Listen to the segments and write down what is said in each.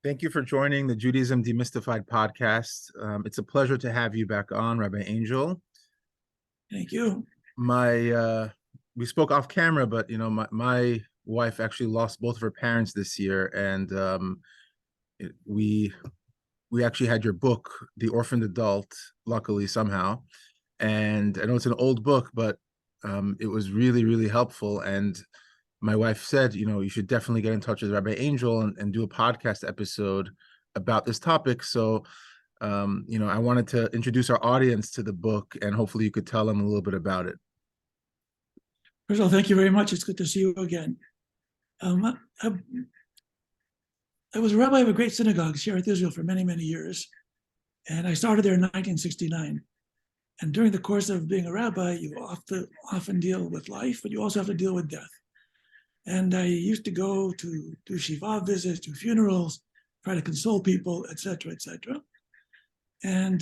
Thank you for joining the Judaism Demystified podcast. It's a pleasure to have you back on, Rabbi Angel. Thank you. We spoke off camera, but my wife actually lost both of her parents this year, and we actually had your book, The Orphaned Adult, luckily somehow. And I know it's an old book, but it was really, really helpful. And my wife said, you should definitely get in touch with Rabbi Angel and do a podcast episode about this topic. So, I wanted to introduce our audience to the book, and hopefully you could tell them a little bit about it. First of all, thank you very much. It's good to see you again. I was a rabbi of a great synagogue, Shearet Israel, for many, many years. And I started there in 1969. And during the course of being a rabbi, you often deal with life, but you also have to deal with death. And I used to go to do shiva visits, do funerals, try to console people, etc., etc. And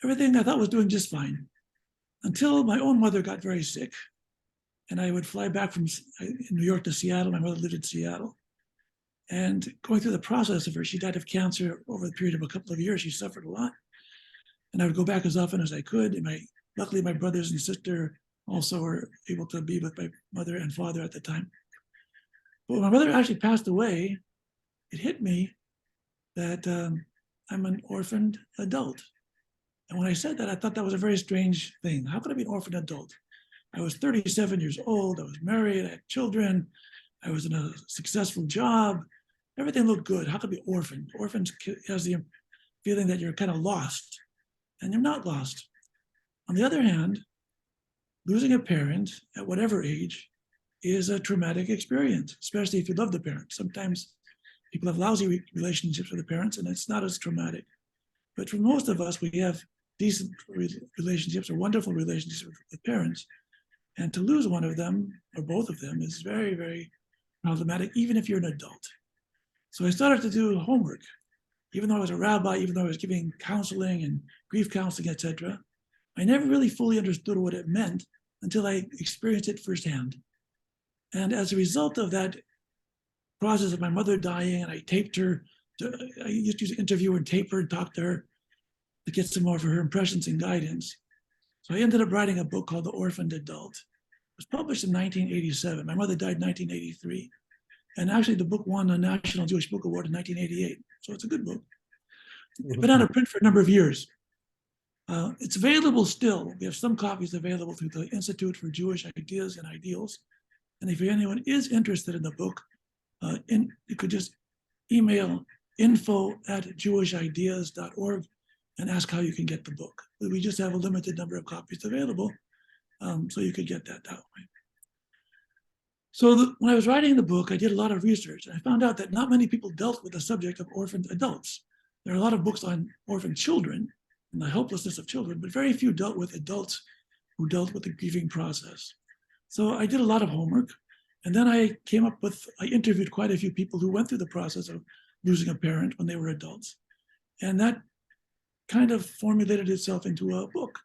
everything I thought was doing just fine until my own mother got very sick. And I would fly back from New York to Seattle. My mother lived in Seattle. And going through the process of her, she died of cancer over the period of a couple of years. She suffered a lot. And I would go back as often as I could. And luckily, my brothers and sister also were able to be with my mother and father at the time. But when my mother actually passed away, it hit me that I'm an orphaned adult. And when I said that, I thought that was a very strange thing. How could I be an orphaned adult? I was 37 years old. I was married. I had children. I was in a successful job. Everything looked good. How could I be orphaned? Orphans has the feeling that you're kind of lost, and you're not lost. On the other hand, losing a parent at whatever age is a traumatic experience, especially if you love the parent. Sometimes people have lousy relationships with the parents, and it's not as traumatic. But for most of us, we have decent relationships or wonderful relationships with parents. And to lose one of them or both of them is very, very problematic, even if you're an adult. So I started to do homework. Even though I was a rabbi, even though I was giving counseling and grief counseling, etc., I never really fully understood what it meant until I experienced it firsthand. And as a result of that process of my mother dying, and I taped her, I used to interview her and tape her and talk to her to get some more of her impressions and guidance. So I ended up writing a book called The Orphaned Adult. It was published in 1987. My mother died in 1983. And actually the book won a National Jewish Book Award in 1988. So it's a good book. It's been out of print for a number of years. It's available still. We have some copies available through the Institute for Jewish Ideas and Ideals. And if anyone is interested in the book, you could just email info@jewishideas.org and ask how you can get the book. We just have a limited number of copies available, so you could get that way. So when I was writing the book, I did a lot of research, and I found out that not many people dealt with the subject of orphaned adults. There are a lot of books on orphaned children and the helplessness of children, but very few dealt with adults who dealt with the grieving process. So I did a lot of homework, and then I interviewed quite a few people who went through the process of losing a parent when they were adults. And that kind of formulated itself into a book,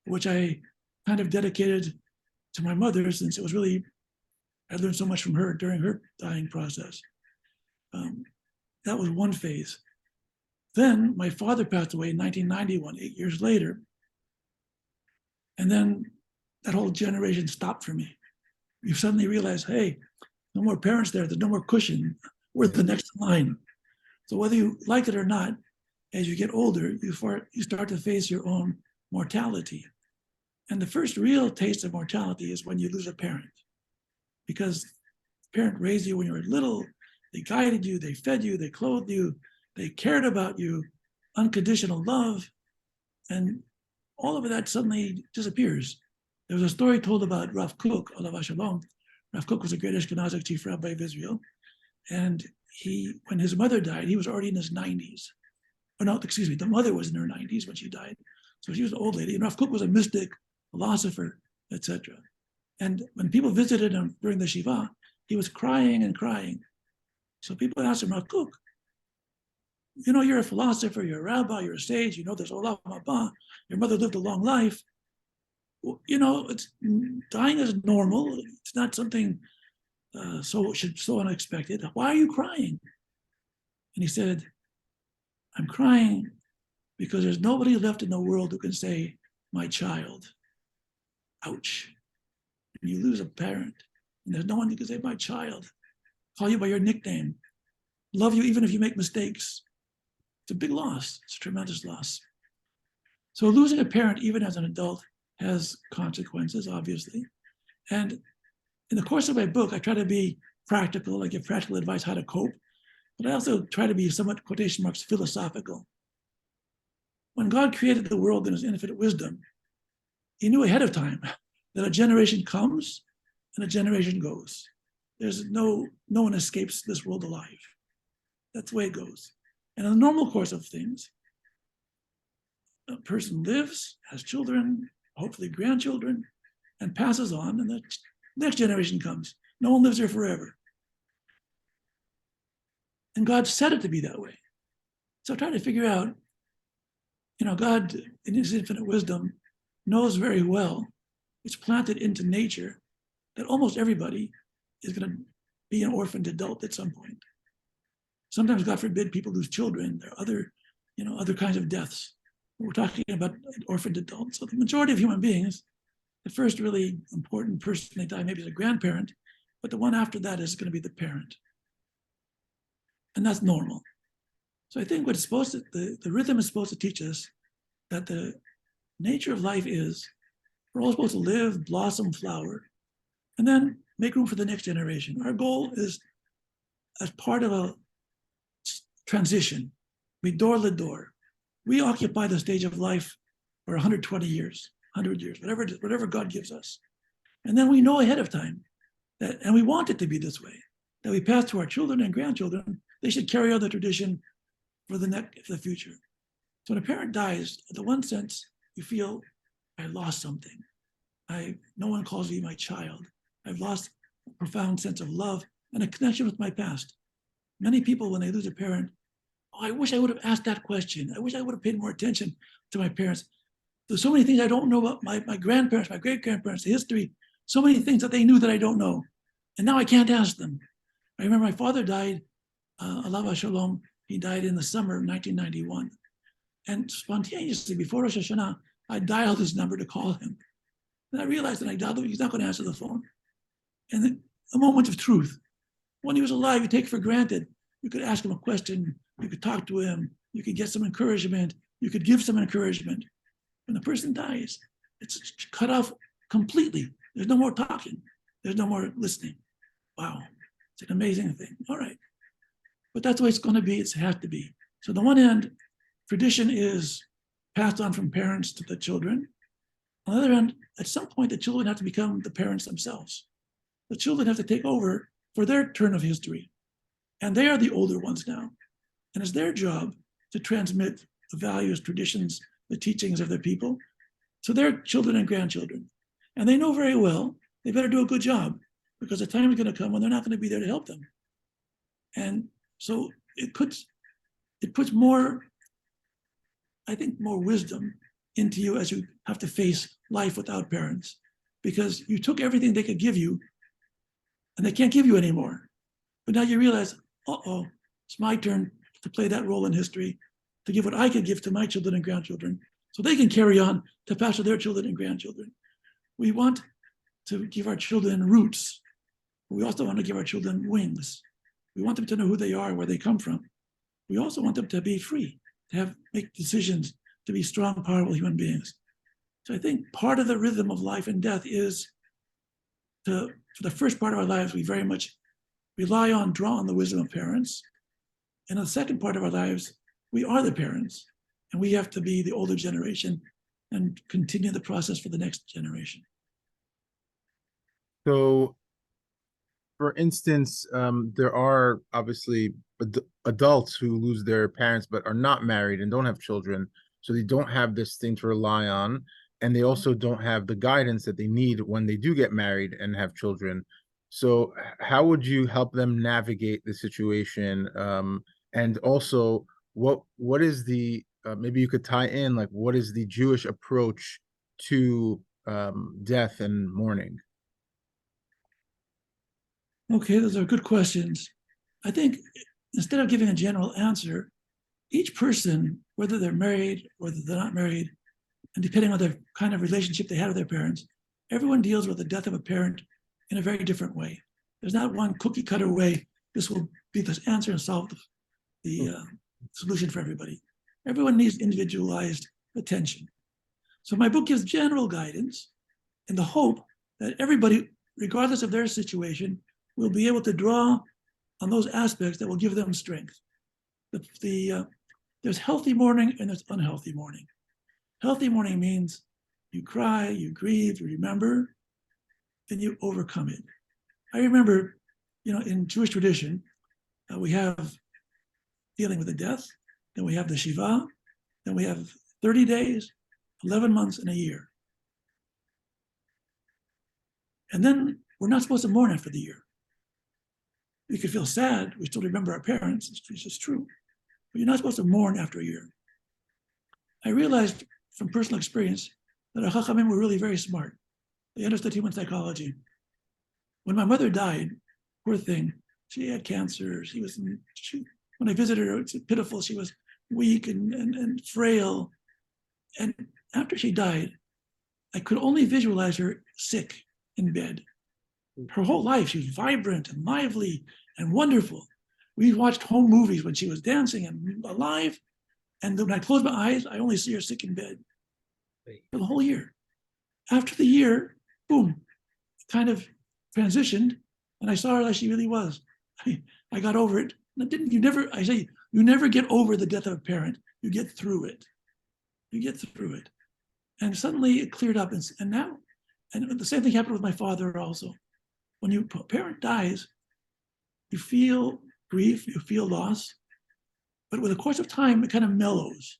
which I kind of dedicated to my mother, since it was really, I learned so much from her during her dying process. That was one phase. Then my father passed away in 1991, 8 years later. And then that whole generation stopped for me. You suddenly realize, hey, no more parents there. There's no more cushion. We're the next line. So whether you like it or not, as you get older, you start to face your own mortality. And the first real taste of mortality is when you lose a parent. Because the parent raised you when you were little, they guided you, they fed you, they clothed you, they cared about you, unconditional love, and all of that suddenly disappears. There was a story told about Rav Kook, alav hashalom. Rav Kook was a great Ashkenazic chief rabbi of Israel, and when his mother died, he was already in his 90s. Oh no, excuse me, the mother was in her 90s when she died. So she was an old lady, and Rav Kook was a mystic, philosopher, etc. And when people visited him during the Shiva, he was crying and crying. So people asked him, Rav Kook, you're a philosopher, you're a rabbi, you're a sage, there's Olam Haba, your mother lived a long life. Well, dying is normal. It's not something so unexpected. Why are you crying? And he said, I'm crying because there's nobody left in the world who can say, my child. Ouch. And you lose a parent, and there's no one who can say, my child. Call you by your nickname. Love you even if you make mistakes. It's a big loss. It's a tremendous loss. So losing a parent, even as an adult, has consequences, obviously. And in the course of my book, I try to be practical. I give practical advice how to cope, but I also try to be somewhat, quotation marks, philosophical. When God created the world in his infinite wisdom, he knew ahead of time that a generation comes and a generation goes. There's no one escapes this world alive. That's the way it goes. And in the normal course of things, a person lives, has children, hopefully grandchildren, and passes on, and the next generation comes. No one lives there forever. And God set it to be that way. So I try to figure out, God, in his infinite wisdom, knows very well, it's planted into nature that almost everybody is going to be an orphaned adult at some point. Sometimes, God forbid, people lose children. There are other kinds of deaths. We're talking about orphaned adults. So the majority of human beings, the first really important person they die maybe is a grandparent, but the one after that is going to be the parent. And that's normal. So I think what it's supposed to, the rhythm is supposed to teach us that the nature of life is we're all supposed to live, blossom, flower, and then make room for the next generation. Our goal is, as part of a transition, midor ledor, we occupy the stage of life for 120 years, 100 years, whatever God gives us. And then we know ahead of time that, and we want it to be this way, that we pass to our children and grandchildren. They should carry on the tradition for the future. So when a parent dies, in the one sense, you feel, I lost something. No one calls me my child. I've lost a profound sense of love and a connection with my past. Many people, when they lose a parent, I wish I would have asked that question. I wish I would have paid more attention to my parents. There's so many things I don't know about my grandparents, my great-grandparents, the history, so many things that they knew that I don't know. And now I can't ask them. I remember my father died, Alav Shalom, he died in the summer of 1991. And spontaneously, before Rosh Hashanah, I dialed his number to call him. And I realized that I dialed him, he's not going to answer the phone. And then a moment of truth. When he was alive, you take for granted. You could ask him a question, you could talk to him, you could get some encouragement, you could give some encouragement. When the person dies, it's cut off completely. There's no more talking. There's no more listening. Wow, it's an amazing thing. All right. But that's the way it's going to be. It's have to be. So on the one hand, tradition is passed on from parents to the children. On the other hand, at some point, the children have to become the parents themselves. The children have to take over for their turn of history. And they are the older ones now. And it's their job to transmit the values, traditions, the teachings of their people to their children and grandchildren. And they know very well they better do a good job because the time is going to come when they're not going to be there to help them. And so it puts more, I think, more wisdom into you as you have to face life without parents, because you took everything they could give you and they can't give you anymore. But now you realize, it's my turn to play that role in history, to give what I could give to my children and grandchildren so they can carry on to pass to their children and grandchildren. We want to give our children roots. But we also want to give our children wings. We want them to know who they are, where they come from. We also want them to be free, to make decisions, to be strong, powerful human beings. So I think part of the rhythm of life and death is for the first part of our lives, we very much rely on, draw on the wisdom of parents. And in the second part of our lives, we are the parents, and we have to be the older generation and continue the process for the next generation. So, for instance, there are obviously adults who lose their parents but are not married and don't have children, so they don't have this thing to rely on, and they also don't have the guidance that they need when they do get married and have children. So how would you help them navigate the situation? And also, what is the maybe you could tie in, like, what is the Jewish approach to death and mourning? Okay, those are good questions. I think instead of giving a general answer, each person, whether they're married, whether they're not married, and depending on the kind of relationship they had with their parents, everyone deals with the death of a parent in a very different way. There's not one cookie cutter way. This will be the answer and solve the solution for everybody. Everyone needs individualized attention. So my book gives general guidance in the hope that everybody, regardless of their situation, will be able to draw on those aspects that will give them strength. There's healthy mourning and there's unhealthy mourning. Healthy mourning means you cry, you grieve, you remember, and you overcome it. I remember, in Jewish tradition, we have dealing with the death, then we have the Shiva, then we have 30 days, 11 months, and a year. And then we're not supposed to mourn after the year. We could feel sad, we still remember our parents, it's just true. But you're not supposed to mourn after a year. I realized from personal experience that our Chachamim were really very smart. They understood human psychology. When my mother died, poor thing, she had cancer. When I visited her, it's pitiful. She was weak and frail. And after she died, I could only visualize her sick in bed. Her whole life, she was vibrant and lively and wonderful. We watched home movies when she was dancing and alive. And when I close my eyes, I only see her sick in bed for the whole year. After the year, boom, kind of transitioned, and I saw her like she really was. I got over it. You never get over the death of a parent. You get through it. You get through it. And suddenly it cleared up. And now, and the same thing happened with my father also. When your parent dies, you feel grief, you feel loss, but with the course of time, it kind of mellows.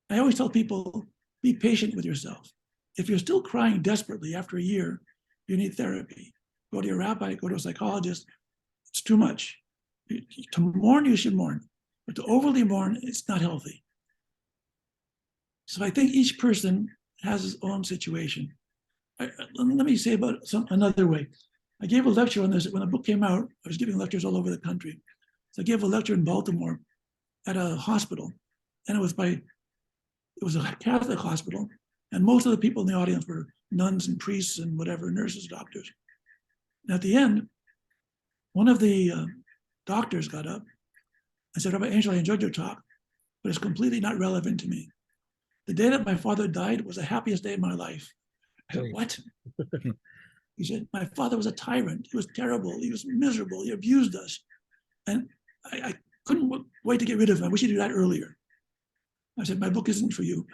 I always tell people, be patient with yourself. If you're still crying desperately after a year, you need therapy. Go to your rabbi, go to a psychologist. It's too much. To mourn, you should mourn, but to overly mourn, it's not healthy. So I think each person has his own situation. Let me say about another way. I gave a lecture on this when the book came out. I was giving lectures all over the country. So I gave a lecture in Baltimore at a hospital, and it was a Catholic hospital, and most of the people in the audience were nuns and priests and whatever, nurses, doctors. And at the end, one of the doctors got up and said, Rabbi Angel, I enjoyed your talk, but it's completely not relevant to me. The day that my father died was the happiest day of my life. I said, what? He said, my father was a tyrant. He was terrible. He was miserable. He abused us. And I couldn't wait to get rid of him. I wish he'd do that earlier. I said, my book isn't for you.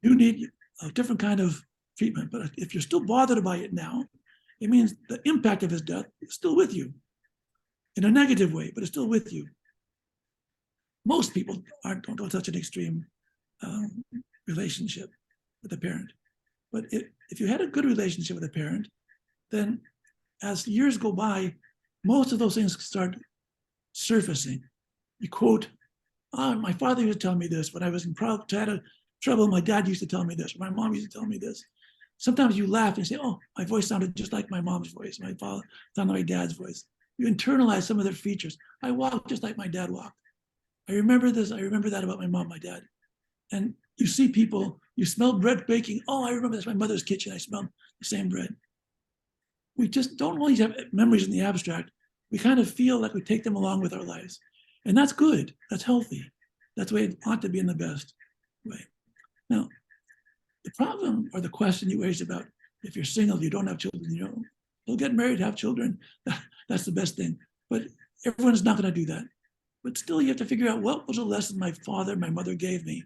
You need a different kind of treatment. But if you're still bothered by it now, it means the impact of his death is still with you in a negative way, but it's still with you. Most people don't have such an extreme relationship with a parent. But if you had a good relationship with a parent, then as years go by, most of those things start surfacing. You quote, my father used to tell me this. When I was in trouble, my dad used to tell me this. Or my mom used to tell me this. Sometimes you laugh and say, oh, my voice sounded just like my mom's voice. My father sounded like my dad's voice. You internalize some of their features. I walk just like my dad walked. I remember this. I remember that about my mom, my dad. And you see people, you smell bread baking. Oh, I remember that's my mother's kitchen. I smelled the same bread. We just don't always have memories in the abstract. We kind of feel like we take them along with our lives. And that's good. That's healthy. That's the way it ought to be in the best way. Now, the problem or the question you raised about if you're single, you don't have children, you'll get married, have children. That's the best thing. But everyone's not going to do that. But still, you have to figure out what was a lesson my father, my mother gave me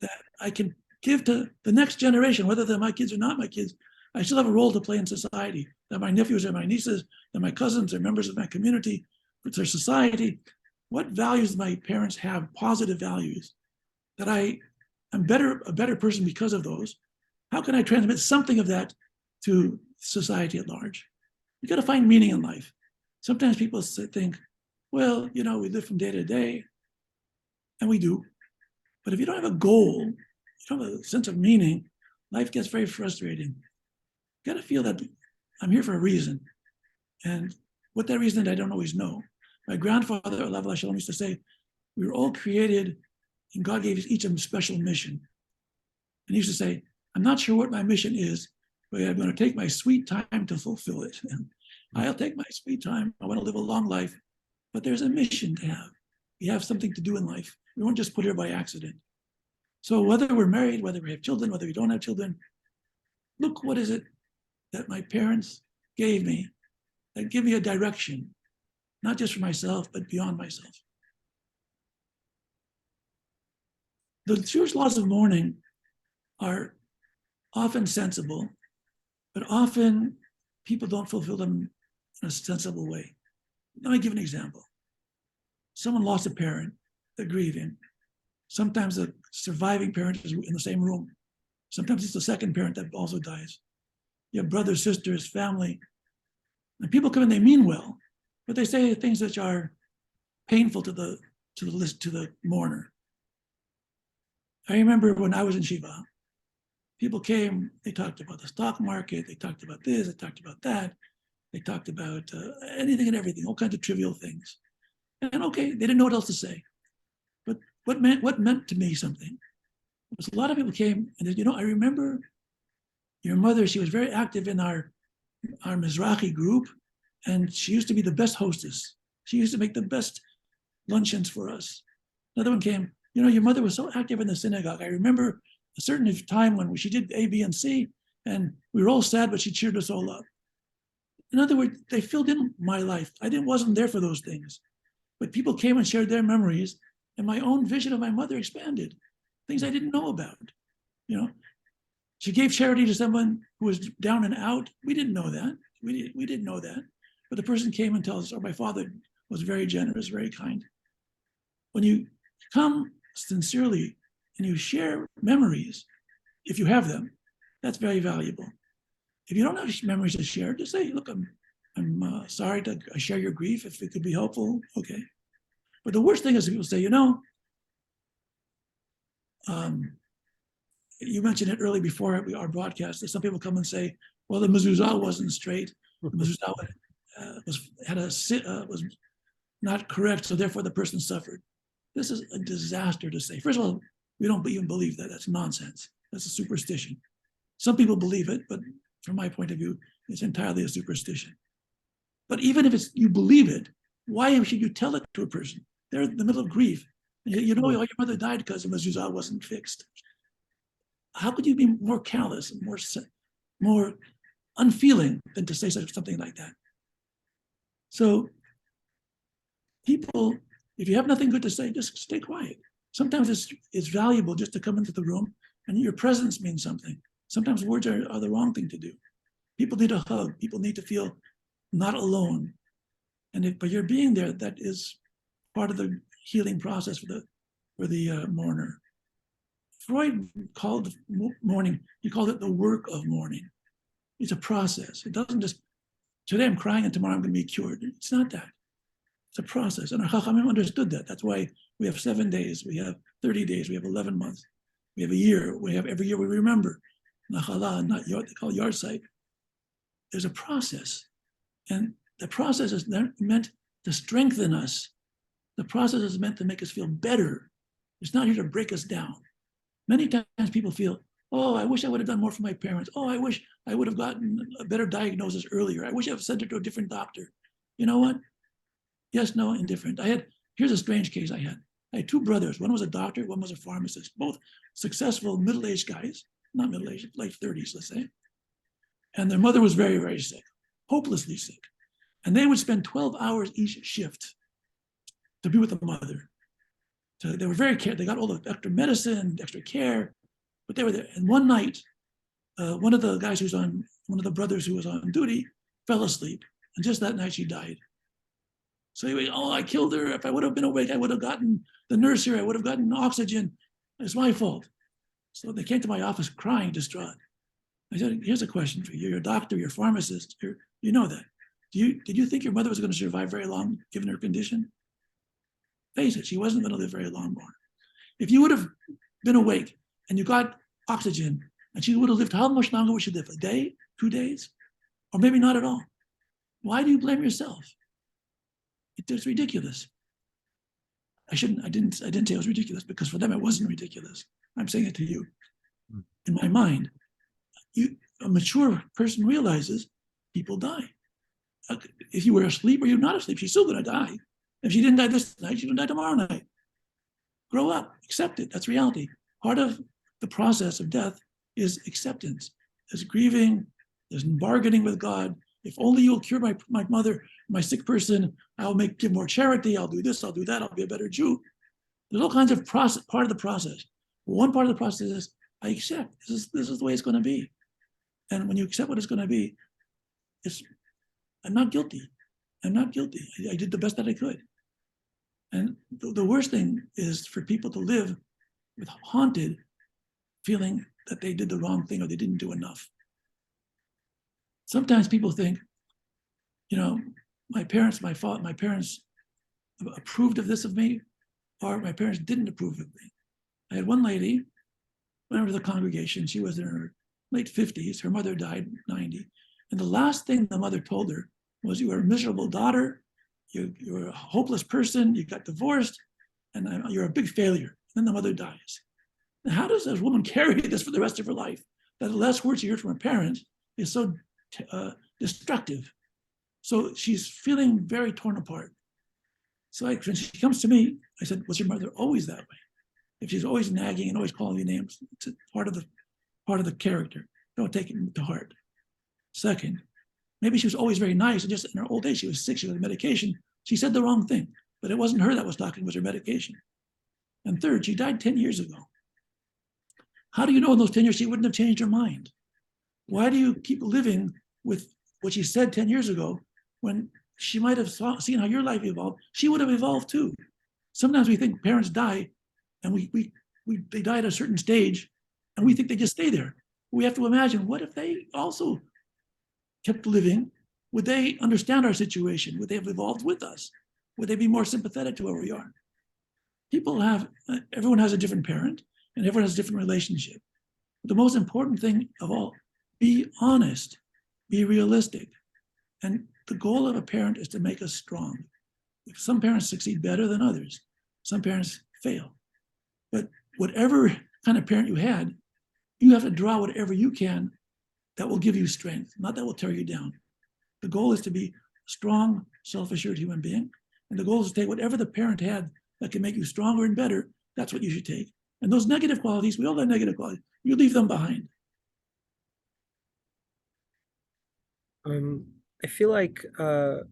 that I can give to the next generation, whether they're my kids or not my kids. I still have a role to play in society. That my nephews or my nieces, that my cousins are members of my community, it's their society. What values do my parents have, positive values, that I'm a better person because of those? How can I transmit something of that to society at large? You got to find meaning in life. Sometimes people think, well, we live from day to day, and we do. But if you don't have a goal, you don't have a sense of meaning, life gets very frustrating. You got to feel that I'm here for a reason. And what that reason is, I don't always know. My grandfather, Alav Shalom, used to say, we were all created and God gave each of them a special mission. And he used to say, I'm not sure what my mission is, but I'm going to take my sweet time to fulfill it. And I'll take my sweet time. I want to live a long life, but there's a mission to have. We have something to do in life. We weren't just put here by accident. So whether we're married, whether we have children, whether we don't have children, look what is it that my parents gave me that give me a direction, not just for myself, but beyond myself. The Jewish laws of mourning are often sensible, but often people don't fulfill them in a sensible way. Let me give an example. Someone lost a parent, they're grieving. Sometimes the surviving parent is in the same room. Sometimes it's the second parent that also dies. You have brothers, sisters, family. And people come in, they mean well, but they say things which are painful to the mourner. I remember when I was in Shiva, people came, they talked about the stock market, they talked about this, they talked about that, they talked about anything and everything, all kinds of trivial things. And okay, they didn't know what else to say. But what meant to me something was a lot of people came and said, I remember your mother, she was very active in our Mizrahi group, and she used to be the best hostess. She used to make the best luncheons for us. Another one came, your mother was so active in the synagogue. I remember a certain time when she did A, B, and C, and we were all sad, but she cheered us all up. In other words, they filled in my life. I wasn't there for those things, but people came and shared their memories, and my own vision of my mother expanded. Things I didn't know about. She gave charity to someone who was down and out. We didn't know that. We didn't know that. But the person came and tells us, my father was very generous, very kind. When you come sincerely and you share memories, if you have them, that's very valuable. If you don't have memories to share, just say, look, I'm sorry to share your grief. If it could be helpful, okay. But the worst thing is people say, you mentioned it early before our broadcast, that some people come and say, well, the mezuzah wasn't straight. The mezuzah was not correct, so therefore the person suffered. This is a disaster to say. First of all, we don't even believe that. That's nonsense. That's a superstition. Some people believe it, but from my point of view, it's entirely a superstition. But even if you believe it, why should you tell it to a person? They're in the middle of grief. Your mother died because the mezuzah wasn't fixed. How could you be more callous and more unfeeling than to say something like that? So people, if you have nothing good to say, just stay quiet. Sometimes it's valuable just to come into the room and your presence means something. Sometimes words are the wrong thing to do. People need a hug. People need to feel not alone. And but you're being there, that is part of the healing process for the mourner. Freud called mourning, he called it the work of mourning. It's a process. It doesn't just, today I'm crying and tomorrow I'm going to be cured. It's not that. It's a process. And our Chachamim understood that. That's why we have 7 days, we have 30 days, we have 11 months, we have a year, we have every year we remember. Nachala, not yard, they call it yard site. There's a process. And the process is meant to strengthen us. The process is meant to make us feel better. It's not here to break us down. Many times people feel, oh, I wish I would have done more for my parents. Oh, I wish I would have gotten a better diagnosis earlier. I wish I would have sent her to a different doctor. You know what? Yes, no, indifferent. Here's a strange case I had. I had 2 brothers. One was a doctor, one was a pharmacist, both successful middle-aged guys, not middle-aged, late 30s, let's say. And their mother was very, very sick, hopelessly sick. And they would spend 12 hours each shift to be with the mother. So they were very careful. They got all the extra medicine, extra care, but they were there. And one night, one of the brothers who was on duty fell asleep. And just that night she died. So he went, oh, I killed her. If I would have been awake, I would have gotten the nurse here. I would have gotten oxygen. It's my fault. So they came to my office crying, distraught. I said, here's a question for you. You're a doctor, you're a pharmacist. You know that. Did you think your mother was going to survive very long, given her condition? Face it, she wasn't going to live very long more. If you would have been awake and you got oxygen and she would have lived, how much longer would she live? A day, 2 days? Or maybe not at all. Why do you blame yourself? It's ridiculous. I didn't say it was ridiculous because for them it wasn't ridiculous. I'm saying it to you. In my mind, a mature person realizes people die. If you were asleep or you're not asleep, she's still going to die. If she didn't die this night, she's going to die tomorrow night. Grow up, accept it. That's reality. Part of the process of death is acceptance. There's grieving, there's bargaining with God. If only you'll cure my mother, my sick person, I'll give more charity, I'll do this, I'll do that, I'll be a better Jew. There's all kinds of part of the process. One part of the process is I accept this is the way it's going to be. And when you accept what it's going to be, I'm not guilty. I'm not guilty. I did the best that I could. And the worst thing is for people to live with haunted feeling that they did the wrong thing or they didn't do enough. Sometimes people think, my parents approved of this of me, or my parents didn't approve of me. I had one lady, went over to the congregation, she was in her late 50s, her mother died 90. And the last thing the mother told her was, you were a miserable daughter, you're a hopeless person, you got divorced, and you're a big failure. And then the mother dies. Now, how does this woman carry this for the rest of her life? That the last words she heard from her parents is so destructive. So she's feeling very torn apart. So when she comes to me, I said, was your mother always that way? If she's always nagging and always calling you names, it's part of the character. Don't take it to heart. Second, maybe she was always very nice, and just in her old age, she was sick, she was on medication. She said the wrong thing, but it wasn't her that was talking, it was her medication. And third, she died 10 years ago. How do you know in those 10 years she wouldn't have changed her mind? Why do you keep living with what she said 10 years ago when she might have seen how your life evolved? She would have evolved too. Sometimes we think parents die and they die at a certain stage and we think they just stay there. We have to imagine, what if they also kept living? Would they understand our situation? Would they have evolved with us? Would they be more sympathetic to where we are? Everyone has a different parent and everyone has a different relationship. But the most important thing of all, be honest, be realistic. And the goal of a parent is to make us strong. If some parents succeed better than others, some parents fail. But whatever kind of parent you had, you have to draw whatever you can that will give you strength, not that will tear you down. The goal is to be a strong, self-assured human being. And the goal is to take whatever the parent had that can make you stronger and better. That's what you should take. And those negative qualities, we all have negative qualities. You leave them behind. I feel like part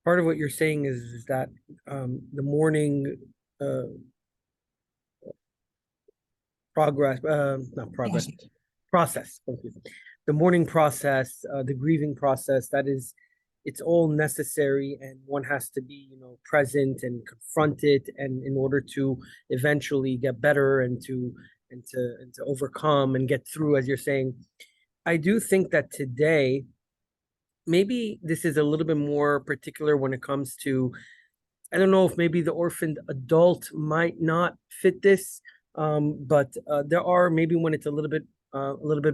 of what you're saying is that the mourning process. Thank you. The mourning process, the grieving process, it's all necessary, and one has to be, present and confront it, and in order to eventually get better and to overcome and get through, as you're saying. I do think that today, maybe this is a little bit more particular when it comes to, I don't know if maybe the orphaned adult might not fit this, but there are maybe when it's a little bit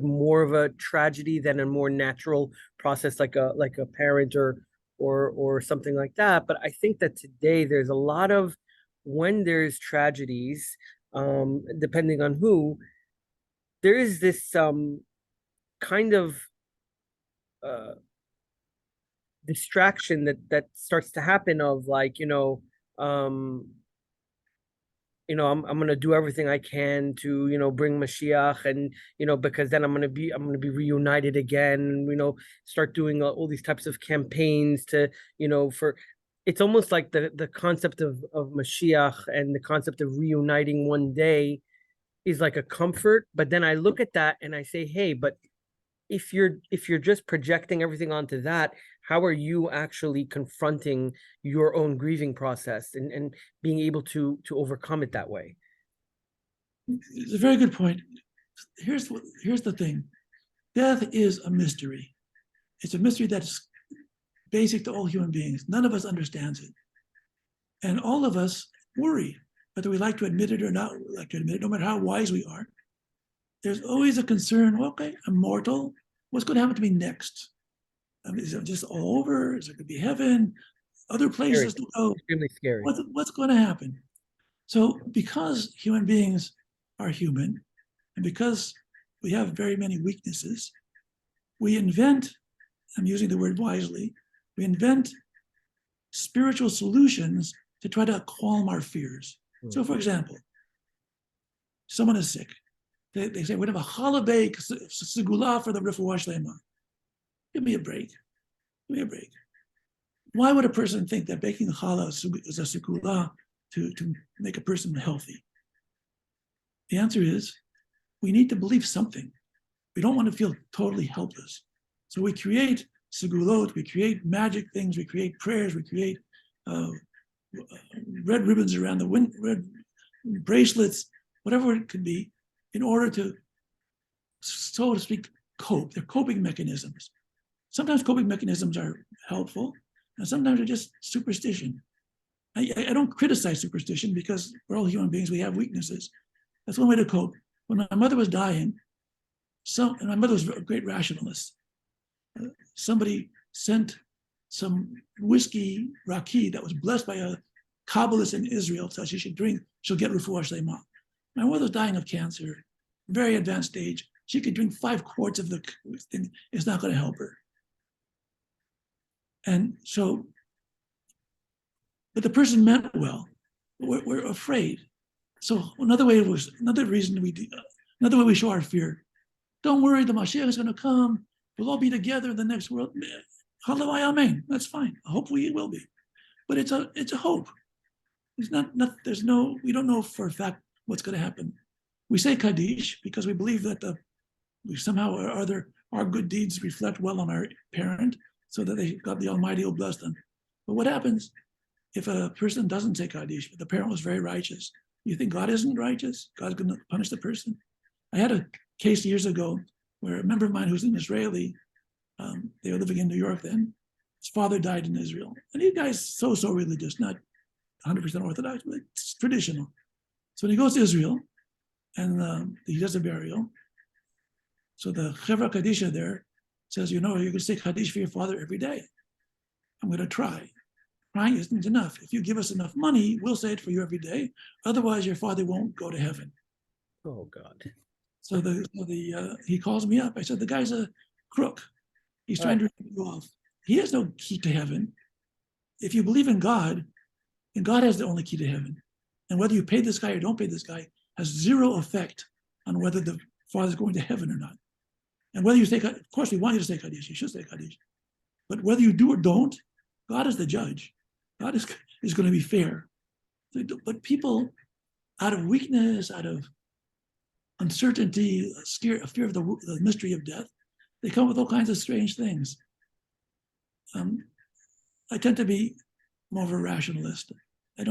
more of a tragedy than a more natural process, like a parent or something like that. But I think that today there's a lot of, when there's tragedies, depending on who, there is this kind of distraction that starts to happen of, like, I'm gonna do everything I can to bring Mashiach, and because then I'm gonna be reunited again, start doing all these types of campaigns to for, it's almost like the concept of Mashiach and the concept of reuniting one day is like a comfort. But then I look at that and I say, hey, but if you're just projecting everything onto that, how are you actually confronting your own grieving process and being able to overcome it that way? It's a very good point. Here's the thing. Death is a mystery. It's a mystery that's basic to all human beings. None of us understands it. And all of us worry, whether we like to admit it or not like to admit it, no matter how wise we are. There's always a concern, well, okay, I'm mortal. What's going to happen to me next? Is it just all over? Is it going to be heaven? other places to go. Extremely scary. What's going to happen? So because human beings are human, and because we have very many weaknesses, we invent, I'm using the word wisely, we invent spiritual solutions to try to calm our fears. So for example, someone is sick. They say, we have a holiday segula for the refuah shlema. Give me a break. Give me a break. Why would a person think that baking challah is a segula to make a person healthy? The answer is, we need to believe something. We don't want to feel totally helpless. So we create segulot, we create magic things, we create prayers, we create red ribbons around the red bracelets, whatever it could be, in order to, so to speak, cope. They're coping mechanisms. Sometimes coping mechanisms are helpful, and sometimes they're just superstition. I don't criticize superstition because we're all human beings, we have weaknesses. That's one way to cope. When my mother was dying, and my mother was a great rationalist, somebody sent some whiskey raki that was blessed by a Kabbalist in Israel, so she should drink, she'll get refuah shlema. My mother was dying of cancer, very advanced stage. She could drink 5 quarts of the thing, it's not going to help her. And so, but the person meant well. We're afraid. So another way we show our fear. Don't worry, the Mashiach is going to come. We'll all be together in the next world. Halavai amen. That's fine. Hopefully it will be. But it's a hope. It's not there's no, we don't know for a fact what's going to happen. We say Kaddish because we believe that we somehow or other our good deeds reflect well on our parent, so that God the Almighty will bless them. But what happens if a person doesn't say Kaddish, but the parent was very righteous? You think God isn't righteous? God's going to punish the person? I had a case years ago where a member of mine who's an Israeli, they were living in New York then, his father died in Israel. And these guys so religious, not 100% Orthodox, but it's traditional. So when he goes to Israel, and he does a burial, so the Chevra Kadisha there says, you can say Kaddish for your father every day. I'm going to try. Trying isn't enough. If you give us enough money, we'll say it for you every day. Otherwise, your father won't go to heaven. Oh, God. So he calls me up. I said, the guy's a crook. He's trying to rip you off. He has no key to heaven. If you believe in God, and God has the only key to heaven, and whether you pay this guy or don't pay this guy has zero effect on whether the father's going to heaven or not. And whether you say, of course, we want you to say Kaddish. You should say Kaddish. But whether you do or don't, God is the judge. God is going to be fair. But people, out of weakness, out of uncertainty, a fear of the mystery of death, they come up with all kinds of strange things. I tend to be more of a rationalist. I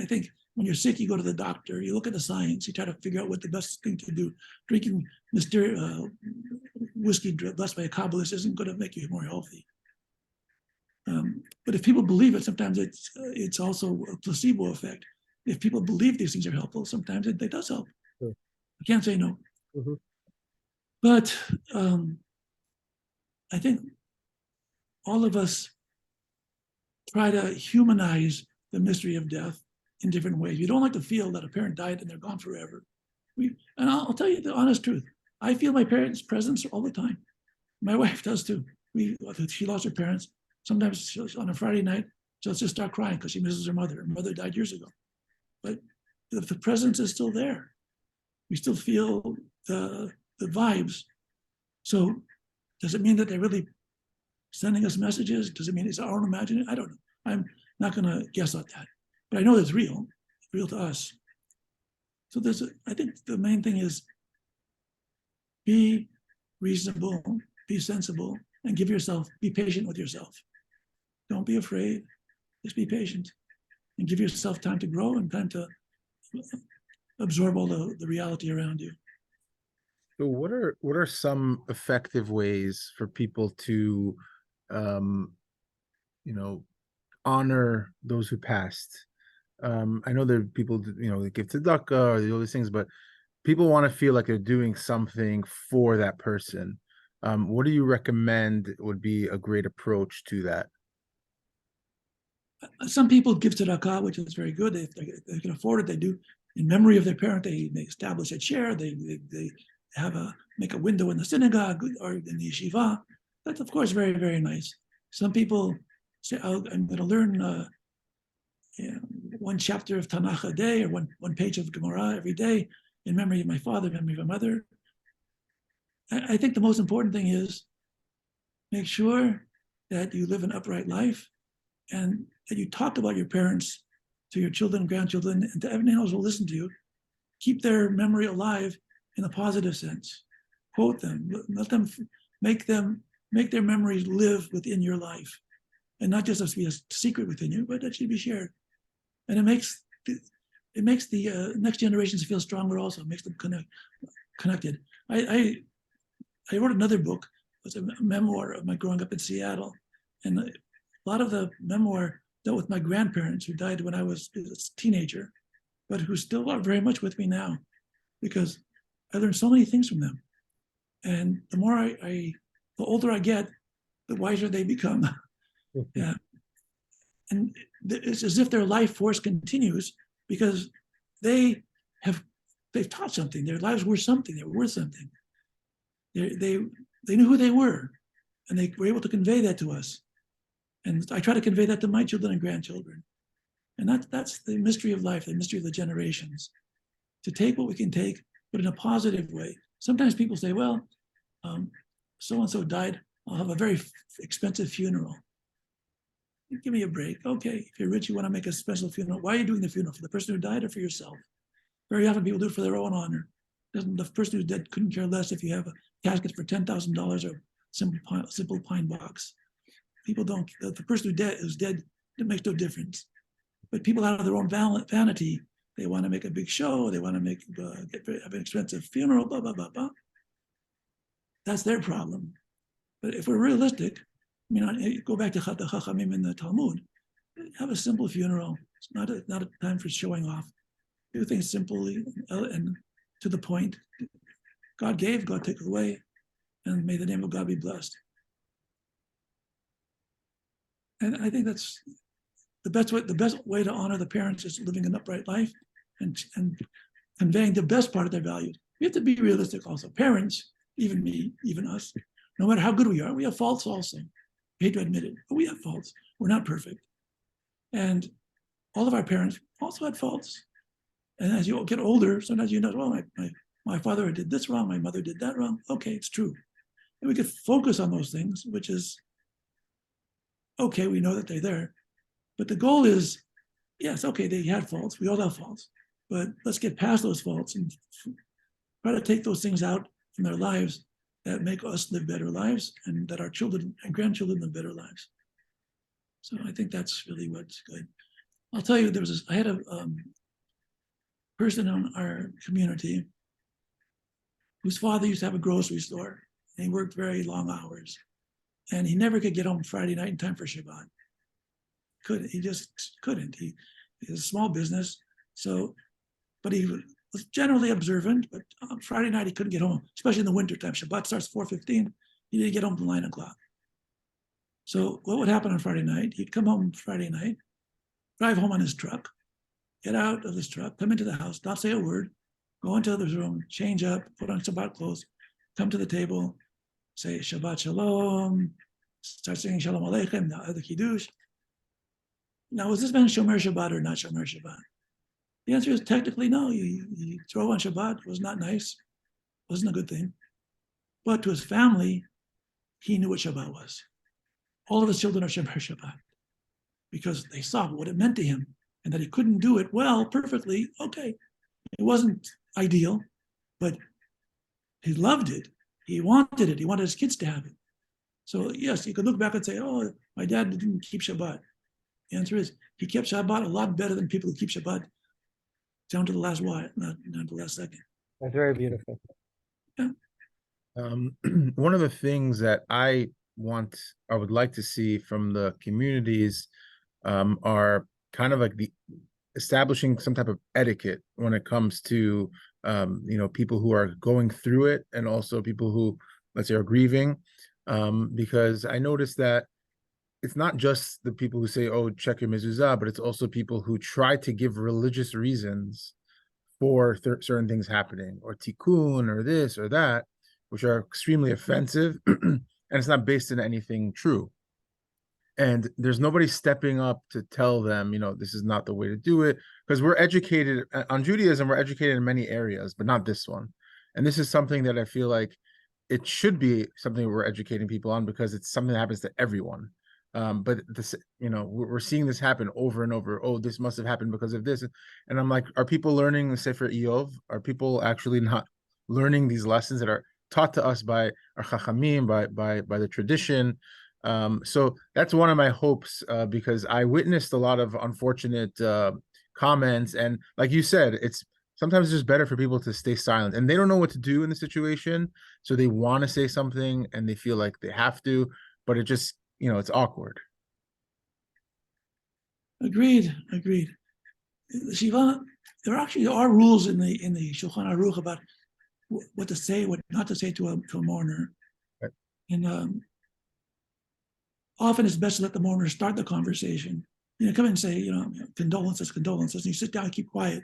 think when you're sick, you go to the doctor, you look at the science, you try to figure out what the best thing to do. Drinking whiskey blessed by a Kabbalist isn't going to make you more healthy. But if people believe it, sometimes it's also a placebo effect. If people believe these things are helpful, sometimes it does help. Sure. I can't say no. Mm-hmm. But I think all of us try to humanize the mystery of death in different ways. We don't like to feel that a parent died and they're gone forever. And I'll tell you the honest truth. I feel my parents' presence all the time. My wife does too. She lost her parents. Sometimes on a Friday night, she'll just start crying because she misses her mother. Her mother died years ago. But the presence is still there. We still feel the vibes. So does it mean that they're really sending us messages? Does it mean it's our own imagination? I don't know. I'm not going to guess at that. But I know it's real to us. So I think the main thing is be reasonable, be sensible, and be patient with yourself. Don't be afraid, just be patient and give yourself time to grow and time to absorb all the reality around you. So what are some effective ways for people to honor those who passed? I know there are people, that give tzedakah or they do all these things, but people want to feel like they're doing something for that person. What do you recommend would be a great approach to that? Some people give tzedakah, which is very good. If they can afford it, they do. In memory of their parent, they establish a chair. They have make a window in the synagogue or in the yeshiva. That's of course very, very nice. Some people say, I'm going to learn one chapter of Tanakh a day, or one page of Gemara every day in memory of my father, in memory of my mother. I think the most important thing is make sure that you live an upright life and that you talk about your parents to your children, grandchildren, and to everyone else who will listen to you. Keep their memory alive in a positive sense. Quote them, let them make their memories live within your life, and not just be a secret within you, but that should be shared. And it makes the next generations feel stronger. Also, it makes them connected. I wrote another book. It was a memoir of my growing up in Seattle, and a lot of the memoir dealt with my grandparents who died when I was a teenager, but who still are very much with me now, because I learned so many things from them. And the more the older I get, the wiser they become. Yeah. And it's as if their life force continues because they've taught something. Their lives were something. They were worth something. They knew who they were, and they were able to convey that to us. And I try to convey that to my children and grandchildren. And that's the mystery of life, the mystery of the generations. To take what we can take, but in a positive way. Sometimes people say, well, so-and-so died. I'll have a very expensive funeral. Give me a break. Okay, if you're rich, you want to make a special funeral. Why are you doing the funeral? For the person who died or for yourself? Very often people do it for their own honor. The person who's dead couldn't care less if you have a casket for $10,000 or simple pine box. People don't, the person who's dead, it makes no difference. But people out of their own vanity, they want to make a big show, they want to have an expensive funeral, blah, blah, blah, blah. That's their problem. But if we're realistic, go back to the Chachamim in the Talmud, have a simple funeral. It's not a time for showing off. Do things simply and to the point. God gave, God took away, and may the name of God be blessed. And I think that's the best way to honor the parents is living an upright life and conveying the best part of their values. We have to be realistic also. Parents, even me, even us, no matter how good we are, we have faults also. I hate to admit it, but we have faults. We're not perfect. And all of our parents also had faults. And as you get older, sometimes you know, well, my father did this wrong, my mother did that wrong. Okay, it's true. And we could focus on those things, which is, okay, we know that they're there. But the goal is, yes, okay, they had faults. We all have faults. But let's get past those faults and try to take those things out from their lives that make us live better lives and that our children and grandchildren live better lives. So I think that's really what's good. I'll tell you, I had a person in our community whose father used to have a grocery store. And he worked very long hours. And he never could get home Friday night in time for Shabbat. He just couldn't. He has a small business, but he was generally observant. But on Friday night he couldn't get home, especially in the wintertime. Shabbat starts 4:15. He didn't get home till 9 o'clock. So what would happen on Friday night? He'd come home Friday night, drive home on his truck, get out of his truck, come into the house, not say a word, go into his room, change up, put on Shabbat clothes, come to the table, say Shabbat Shalom, start singing Shalom Aleichem, the Kiddush. Now, was this man Shomer Shabbat or not Shomer Shabbat? The answer is technically no. You throw on Shabbat. It was not nice. It wasn't a good thing. But to his family, he knew what Shabbat was. All of his children are Shomer Shabbat because they saw what it meant to him and that he couldn't do it well, perfectly. Okay, it wasn't ideal, but he loved it. He wanted it. He wanted his kids to have it. So yes, you could look back and say, oh, my dad didn't keep Shabbat. The answer is he kept Shabbat a lot better than people who keep Shabbat down to the last why, not the last second. That's very beautiful. Yeah. One of the things that I would like to see from the communities are kind of like establishing some type of etiquette when it comes to people who are going through it and also people who, let's say, are grieving, because I noticed that it's not just the people who say, oh, check your mezuzah, but it's also people who try to give religious reasons for certain things happening, or tikkun, or this or that, which are extremely offensive, and it's not based in anything true. And there's nobody stepping up to tell them, this is not the way to do it, because we're educated on Judaism, we're educated in many areas, but not this one. And this is something that I feel like it should be something we're educating people on, because it's something that happens to everyone. But this, we're seeing this happen over and over. Oh, this must have happened because of this. And I'm like, are people learning the Sefer Eov? Are people actually not learning these lessons that are taught to us by our Chachamim, by the tradition? So that's one of my hopes, because I witnessed a lot of unfortunate comments, and like you said, it's sometimes just better for people to stay silent, and they don't know what to do in the situation, so they want to say something and they feel like they have to, but it just, it's awkward. Agreed. Shiva, there actually are rules in the Shulchan Aruch about what to say, what not to say to a mourner. Right. And often it's best to let the mourner start the conversation. Come in and say, condolences, and you sit down and keep quiet.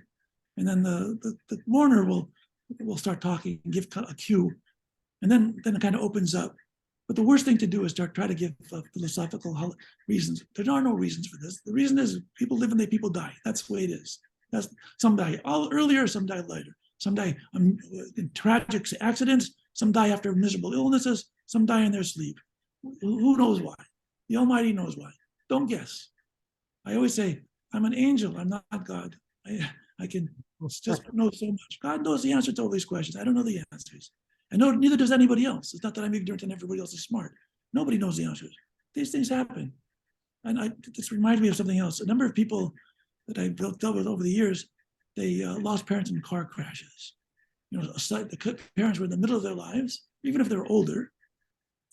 And then the mourner will start talking and give a cue. And then it kind of opens up. But the worst thing to do is try to give philosophical reasons. There are no reasons for this. The reason is people live and people die. That's the way it is. Some die earlier, some die later. Some die in tragic accidents. Some die after miserable illnesses. Some die in their sleep. Who knows why? The Almighty knows why. Don't guess. I always say, I'm an angel. I'm not God. I can just know so much. God knows the answer to all these questions. I don't know the answers. I know neither does anybody else. It's not that I'm ignorant and everybody else is smart. Nobody knows the answers. These things happen. And this reminds me of something else. A number of people that I've dealt with over the years, they lost parents in car crashes. The parents were in the middle of their lives, even if they were older.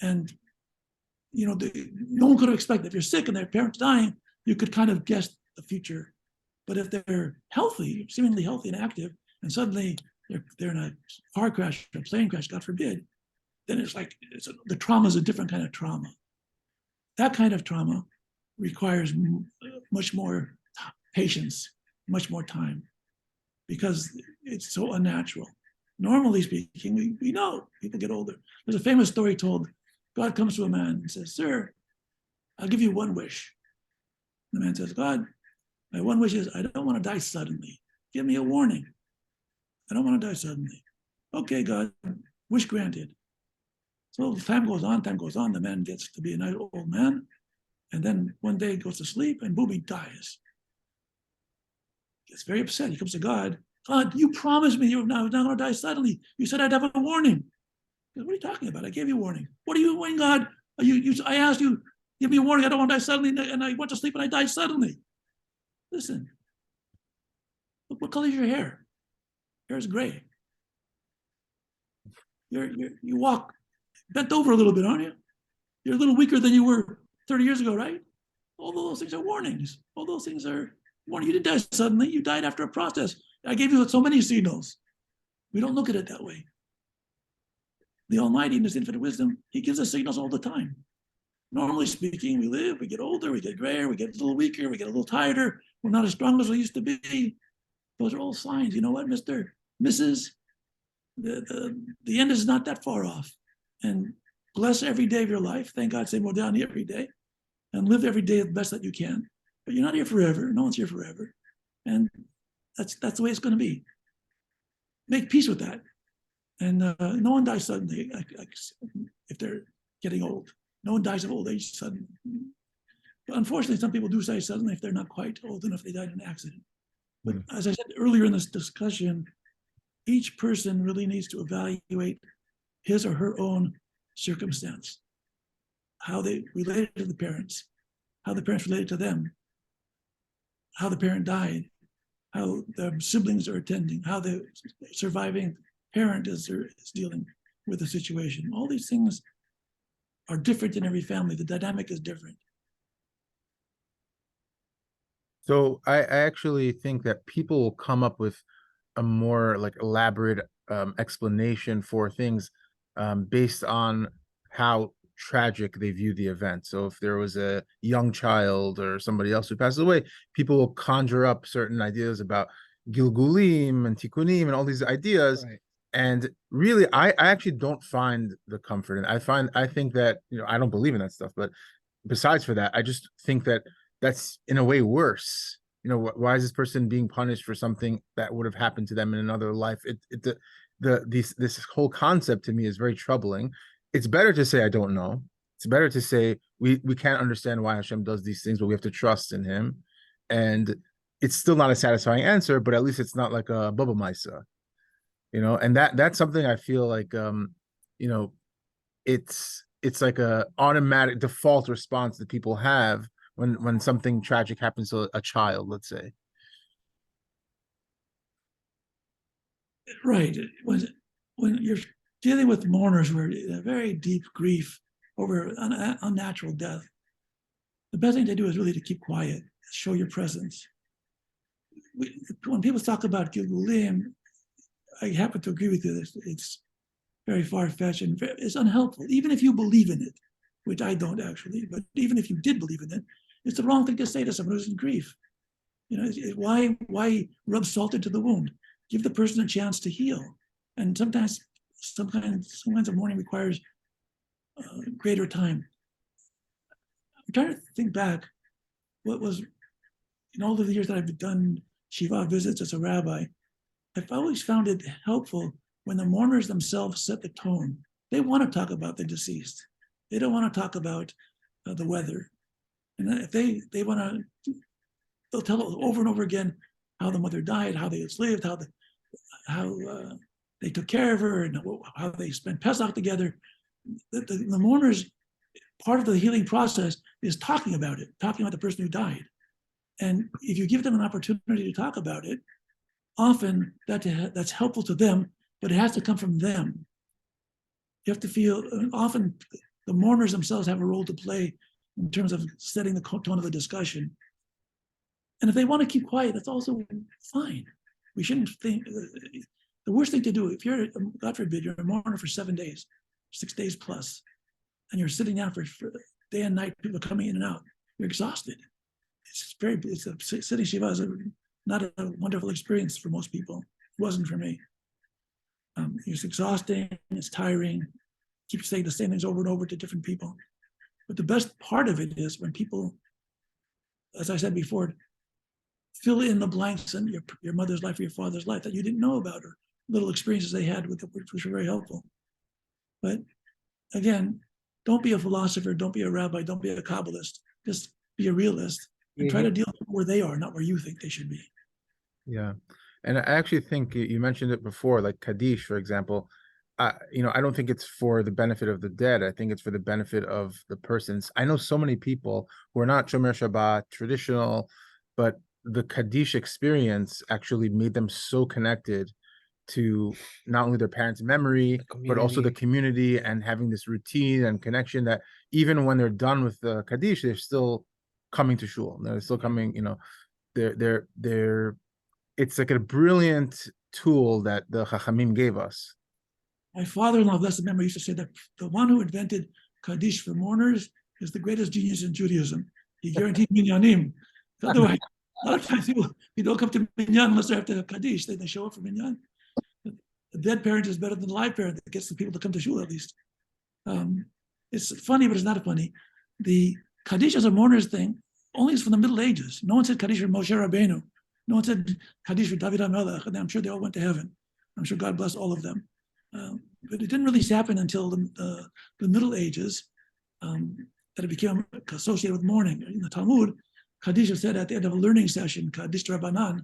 And, no one could have expected, if you're sick and their parents dying, you could kind of guess the future. But if they're healthy, seemingly healthy and active, and suddenly they're in a car crash, a plane crash, God forbid, then it's like the trauma is a different kind of trauma. That kind of trauma requires much more patience, much more time, because it's so unnatural. Normally speaking, we know people get older. There's a famous story told. God comes to a man and says, "Sir, I'll give you one wish." The man says, "God, my one wish is I don't want to die suddenly. Give me a warning. I don't want to die suddenly." "Okay, God, wish granted." So time goes on. The man gets to be a nice old man. And then one day he goes to sleep and boom, he dies. Gets very upset. He comes to God. "God, you promised me you were not going to die suddenly. You said I'd have a warning." He goes, "What are you talking about? I gave you a warning." "What are you doing, God? I asked you, give me a warning. I don't want to die suddenly. And I went to sleep and I died suddenly." "Listen, look, what color is your hair? Hair is gray. You walk bent over a little bit, aren't you? You're a little weaker than you were 30 years ago, right? All those things are warnings. All those things are warning. You didn't die suddenly. You died after a process. I gave you so many signals. We don't look at it that way. The Almighty, in His infinite wisdom, He gives us signals all the time. Normally speaking, we live, we get older, we get grayer, we get a little weaker, we get a little tireder. We're not as strong as we used to be. Those are all signs. You know what, Mr. Mrs.? The end is not that far off. And bless every day of your life. Thank God, say modani every day. And live every day the best that you can. But you're not here forever. No one's here forever. And that's the way it's going to be. Make peace with that. And no one dies suddenly if they're getting old. No one dies of old age suddenly. But unfortunately, some people do die suddenly if they're not quite old enough, they died in an accident. But as I said earlier in this discussion, each person really needs to evaluate his or her own circumstance, how they related to the parents, how the parents related to them, how the parent died, how their siblings are attending, how the surviving parent is dealing with the situation. All these things are different in every family. The dynamic is different. So I actually think that people will come up with a more like elaborate explanation for things based on how tragic they view the event. So if there was a young child or somebody else who passes away, people will conjure up certain ideas about Gilgulim and Tikkunim and all these ideas. Right. And really, I actually don't find the comfort. And I think that, I don't believe in that stuff, but besides for that, I just think that that's in a way worse. Why is this person being punished for something that would have happened to them in another life? This whole concept to me is very troubling. It's better to say I don't know. It's better to say we can't understand why Hashem does these things, but we have to trust in Him. And it's still not a satisfying answer, but at least it's not like a Baba Maisa, And that's something I feel like it's like a automatic default response that people have when something tragic happens to a child, let's say. Right. When you're dealing with mourners who are in a very deep grief over an unnatural death, the best thing to do is really to keep quiet, show your presence. When people talk about Gilgulim, I happen to agree with you. It's very far-fetched and it's unhelpful, even if you believe in it, which I don't actually, but even if you did believe in it, it's the wrong thing to say to someone who's in grief. Why rub salt into the wound? Give the person a chance to heal. And sometimes some kinds of mourning requires greater time. I'm trying to think back what was, in all of the years that I've done Shiva visits as a rabbi, I've always found it helpful when the mourners themselves set the tone. They want to talk about the deceased. They don't want to talk about the weather. And if they want to, they'll tell over and over again how the mother died, how they lived, how they took care of her, and how they spent Pesach together. The mourners, part of the healing process is talking about it, talking about the person who died. And if you give them an opportunity to talk about it, often that's helpful to them, but it has to come from them. You have to feel, often the mourners themselves have a role to play in terms of setting the tone of the discussion. And if they want to keep quiet, that's also fine. We shouldn't think, the worst thing to do, if you're, God forbid, you're a mourner for 7 days, 6 days plus, and you're sitting down for day and night, people coming in and out, you're exhausted. Sitting Shiva is not a wonderful experience for most people. It wasn't for me. It's exhausting, it's tiring, keep saying the same things over and over to different people. But the best part of it is when people, as I said before, fill in the blanks in your mother's life or your father's life that you didn't know about, or little experiences they had with it, which were very helpful. But again, don't be a philosopher, don't be a rabbi, don't be a Kabbalist. Just be a realist and try to deal with where they are, not where you think they should be. Yeah. And I actually think you mentioned it before, like Kaddish, for example. I don't think it's for the benefit of the dead. I think it's for the benefit of the persons. I know so many people who are not Shomer Shabbat, traditional, but the Kaddish experience actually made them so connected to not only their parents' memory, but also the community, and having this routine and connection that even when they're done with the Kaddish, they're still coming to shul. They're still coming, they're it's like a brilliant tool that the Chachamim gave us. My father-in-law, blessed memory, used to say that the one who invented Kaddish for mourners is the greatest genius in Judaism. He guaranteed minyanim. Otherwise, a lot of times people don't come to minyan unless they're after Kaddish. They show up for minyan. The dead parent is better than the live parent. That gets the people to come to shul at least. It's funny, but it's not funny. The Kaddish as a mourner's thing only is from the Middle Ages. No one said Kaddish for Moshe Rabbeinu. No one said Kaddish for David HaMelech, and I'm sure they all went to heaven. I'm sure God bless all of them. But it didn't really happen until the Middle Ages that it became associated with mourning. In the Talmud, Kaddish is said at the end of a learning session, Kaddish Rabbanan,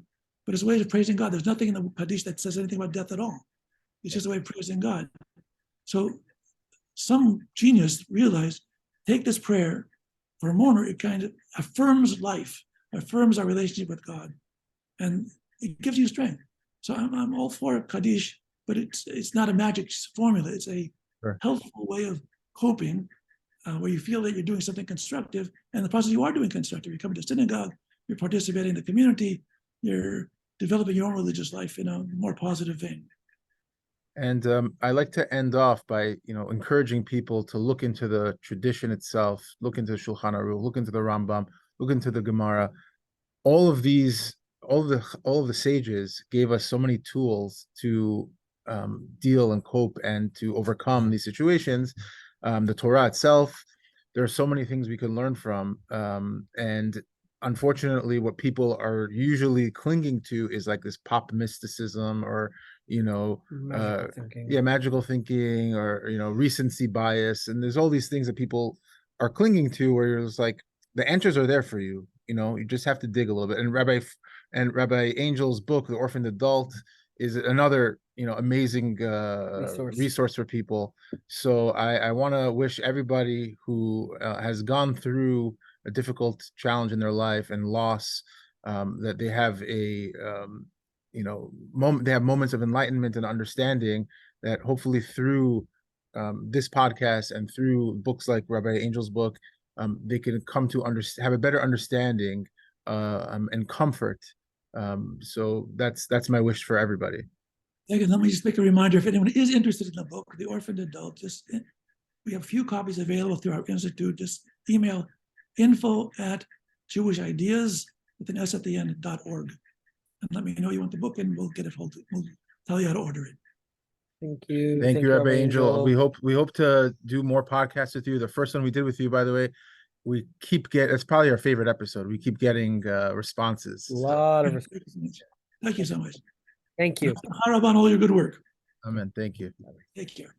but it's a way of praising God. There's nothing in the Kaddish that says anything about death at all. It's just a way of praising God. So some genius realized, take this prayer for a mourner, it kind of affirms life, affirms our relationship with God, and it gives you strength. So I'm all for Kaddish, but it's not a magic formula. It's a helpful way of coping, where you feel that you're doing something constructive, and in the process you are doing constructive. You're coming to synagogue, you're participating in the community, you're developing your own religious life in a more positive vein. And I like to end off by, encouraging people to look into the tradition itself, look into Shulchan Aruch, look into the Rambam, look into the Gemara. All of these, all of the sages gave us so many tools to deal and cope and to overcome these situations. The Torah itself, there are so many things we can learn from, and unfortunately, what people are usually clinging to is like this pop mysticism, or Magical thinking. yeah, magical thinking, or recency bias, and there's all these things that people are clinging to, where you're just like, the answers are there for you. You just have to dig a little bit. And Rabbi Angel's book, The Orphaned Adult, is another amazing resource for people. So I want to wish everybody who has gone through a difficult challenge in their life and loss, that they have they have moments of enlightenment and understanding, that hopefully through this podcast and through books like Rabbi Angel's book, they can come to have a better understanding and comfort. So that's my wish for everybody. Again, let me just make a reminder, if anyone is interested in the book, The Orphaned Adult, we have a few copies available through our institute. Just email info@jewishideas with an S at the end.org. And let me know you want the book, and we'll get it hold. We'll tell you how to order it. Thank you. Thank you, Rabbi Angel. We hope to do more podcasts with you. The first one we did with you, by the way, we keep it's probably our favorite episode. We keep getting responses. A lot of responses. Thank you so much. Thank you. Harab on all your good work. Amen. Thank you. Take care.